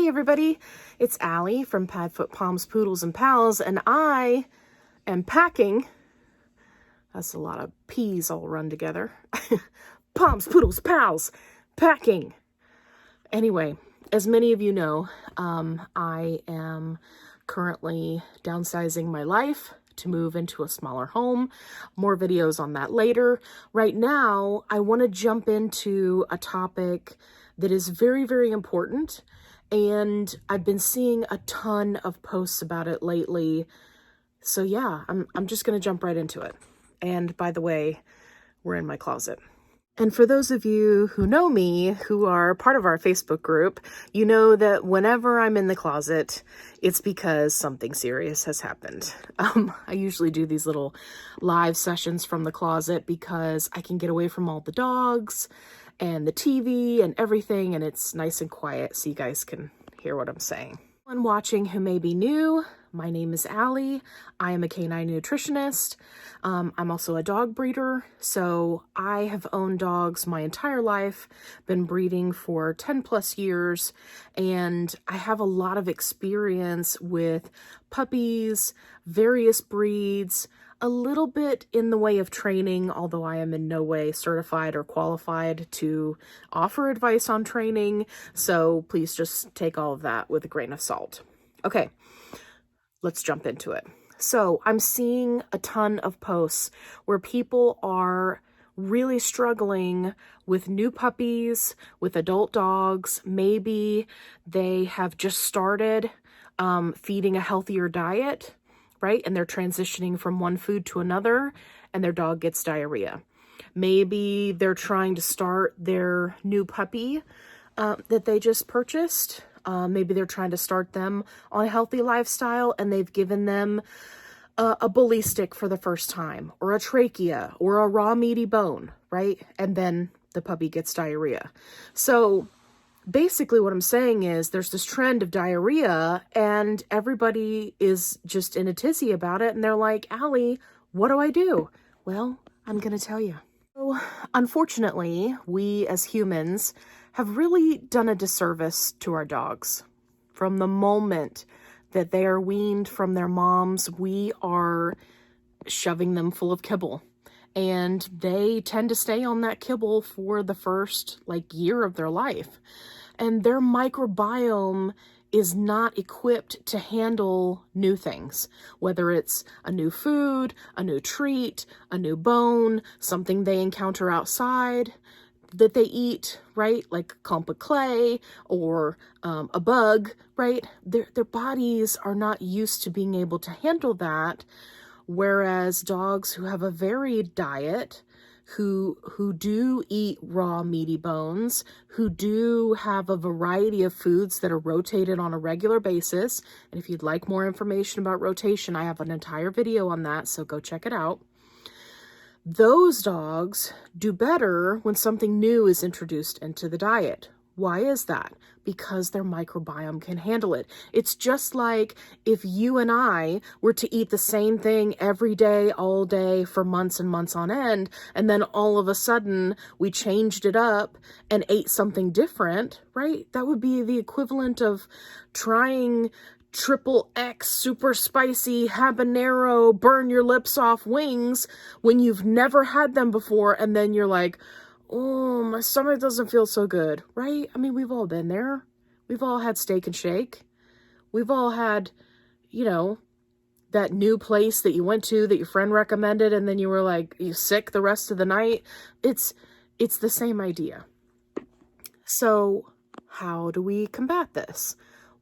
Hey everybody, it's Allie from Padfoot Palms, Poodles, and Pals, and I am packing. That's a lot of P's all run together. Palms, Poodles, Pals, packing. Anyway, as many of you know, I am currently downsizing my life to move into a smaller home. More videos on that later. Right now, I want to jump into a topic that is very, very important. And I've been seeing a ton of posts about it lately. So yeah, I'm just going to jump right into it. And by the way, we're in my closet. And for those of you who know me, who are part of our Facebook group, you know that whenever I'm in the closet, it's because something serious has happened. I usually do these little live sessions from the closet because I can get away from all the dogs and the TV and everything, and it's nice and quiet so you guys can hear what I'm saying. Anyone watching who may be new, my name is Allie. I am a canine nutritionist. I'm also a dog breeder, so I have owned dogs my entire life, been breeding for 10 plus years, and I have a lot of experience with puppies, various breeds, a little bit in the way of training, although I am in no way certified or qualified to offer advice on training, so please just take all of that with a grain of salt. Okay, let's jump into it. So I'm seeing a ton of posts where people are really struggling with new puppies, with adult dogs. Maybe they have just started feeding a healthier diet, right? And they're transitioning from one food to another and their dog gets diarrhea. Maybe they're trying to start their new puppy that they just purchased. Maybe they're trying to start them on a healthy lifestyle and they've given them a bully stick for the first time, or a trachea, or a raw meaty bone, right? And then the puppy gets diarrhea. So basically what I'm saying is there's this trend of diarrhea and everybody is just in a tizzy about it. And they're like, Allie, what do I do? Well, I'm going to tell you. So, unfortunately, we as humans have really done a disservice to our dogs. From the moment that they are weaned from their moms, we are shoving them full of kibble. And they tend to stay on that kibble for the first year of their life. And their microbiome is not equipped to handle new things, whether it's a new food, a new treat, a new bone, something they encounter outside that they eat, right? Like a clump of clay or a bug, right? Their bodies are not used to being able to handle that. Whereas dogs who have a varied diet, who do eat raw meaty bones, who do have a variety of foods that are rotated on a regular basis. And if you'd like more information about rotation, I have an entire video on that, so go check it out. Those dogs do better when something new is introduced into the diet. Why is that? Because their microbiome can handle it. It's just like if you and I were to eat the same thing every day, all day, for months and months on end, and then all of a sudden we changed it up and ate something different, right? That would be the equivalent of trying XXX super spicy habanero burn your lips off wings when you've never had them before, and then you're like, oh, my stomach doesn't feel so good, right? I mean, we've all been there. We've all had Steak and Shake. We've all had, that new place that you went to that your friend recommended, and then you were like, you sick the rest of the night. It's the same idea. So how do we combat this?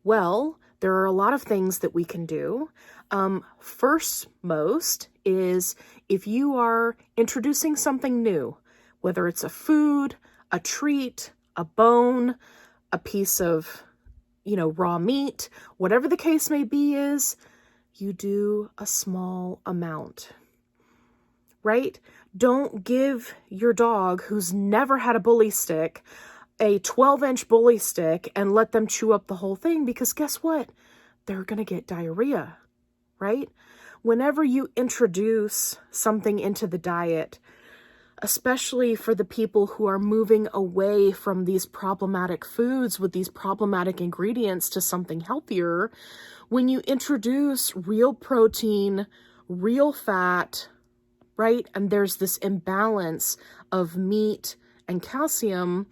Well, there are a lot of things that we can do. First most is if you are introducing something new, whether it's a food, a treat, a bone, a piece of, raw meat, whatever the case may be is, you do a small amount, right? Don't give your dog who's never had a bully stick a 12-inch bully stick and let them chew up the whole thing, because guess what? They're going to get diarrhea, right? Whenever you introduce something into the diet, especially for the people who are moving away from these problematic foods with these problematic ingredients to something healthier. When you introduce real protein, real fat, right, and there's this imbalance of meat and calcium,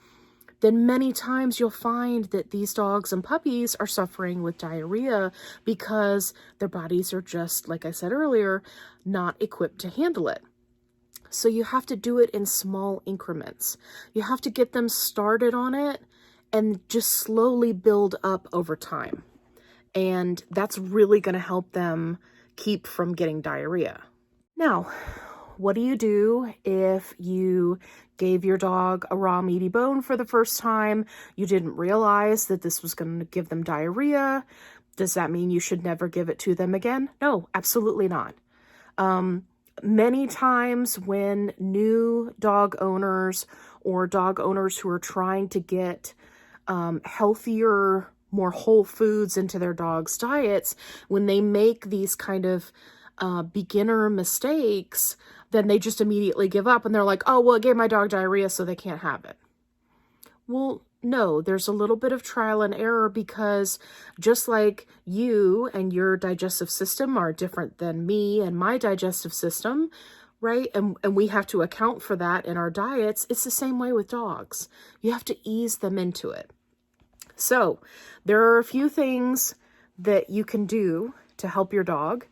then many times you'll find that these dogs and puppies are suffering with diarrhea because their bodies are just, like I said earlier, not equipped to handle it. So you have to do it in small increments. You have to get them started on it and just slowly build up over time. And that's really going to help them keep from getting diarrhea. Now, what do you do if you gave your dog a raw meaty bone for the first time? You didn't realize that this was going to give them diarrhea. Does that mean you should never give it to them again? No, absolutely not. Many times when new dog owners or dog owners who are trying to get healthier, more whole foods into their dogs' diets, when they make these kind of beginner mistakes, then they just immediately give up and they're like, oh, well, it gave my dog diarrhea, so they can't have it. Well, no, there's a little bit of trial and error, because just like you and your digestive system are different than me and my digestive system, right? And we have to account for that in our diets. It's the same way with dogs. You have to ease them into it. So there are a few things that you can do to help your dog.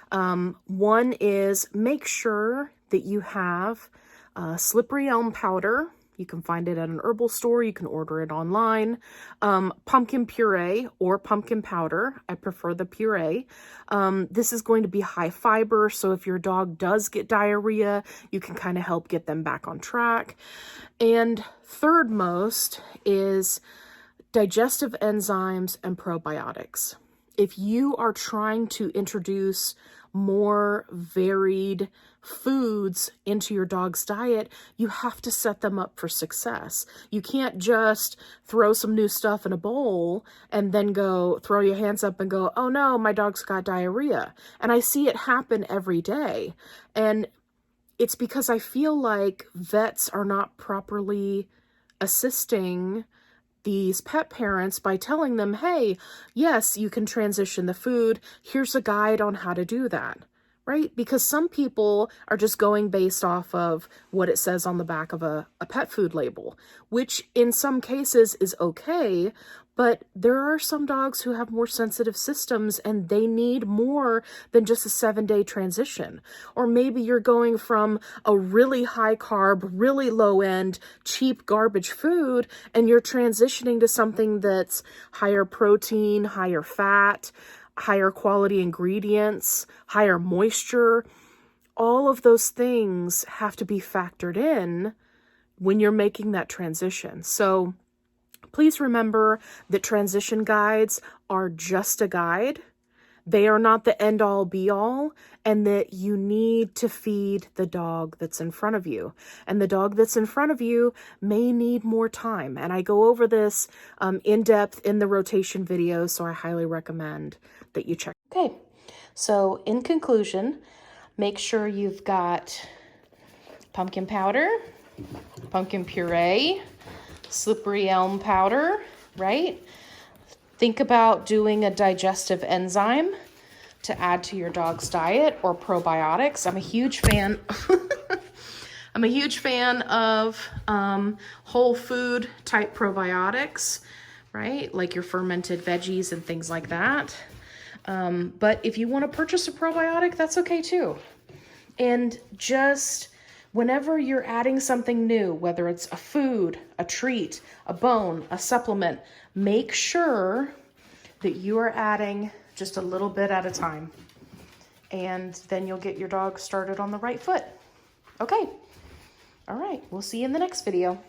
One is make sure that you have slippery elm powder. You can find it at an herbal store. You can order it online. Pumpkin puree or pumpkin powder. I prefer the puree. This is going to be high fiber, so if your dog does get diarrhea, you can kind of help get them back on track. And third most is digestive enzymes and probiotics. If you are trying to introduce more varied foods into your dog's diet, you have to set them up for success. You can't just throw some new stuff in a bowl and then go throw your hands up and go, oh no, my dog's got diarrhea. And I see it happen every day. And it's because I feel like vets are not properly assisting these pet parents by telling them, hey, yes, you can transition the food. Here's a guide on how to do that, right? Because some people are just going based off of what it says on the back of a pet food label, which in some cases is okay, but there are some dogs who have more sensitive systems and they need more than just a 7-day transition. Or maybe you're going from a really high carb, really low end, cheap garbage food, and you're transitioning to something that's higher protein, higher fat, higher quality ingredients, higher moisture. All of those things have to be factored in when you're making that transition. So please remember that transition guides are just a guide. They are not the end-all be-all, and that you need to feed the dog that's in front of you. And the dog that's in front of you may need more time. And I go over this in depth in the rotation video, so I highly recommend that you check. Okay, so in conclusion, make sure you've got pumpkin powder, pumpkin puree, slippery elm powder, right? Think about doing a digestive enzyme to add to your dog's diet, or probiotics. I'm a huge fan. I'm a huge fan of whole food type probiotics, right? Like your fermented veggies and things like that. But if you want to purchase a probiotic, that's okay too. And just whenever you're adding something new, whether it's a food, a treat, a bone, a supplement, make sure that you are adding just a little bit at a time. And then you'll get your dog started on the right foot. Okay. All right. We'll see you in the next video.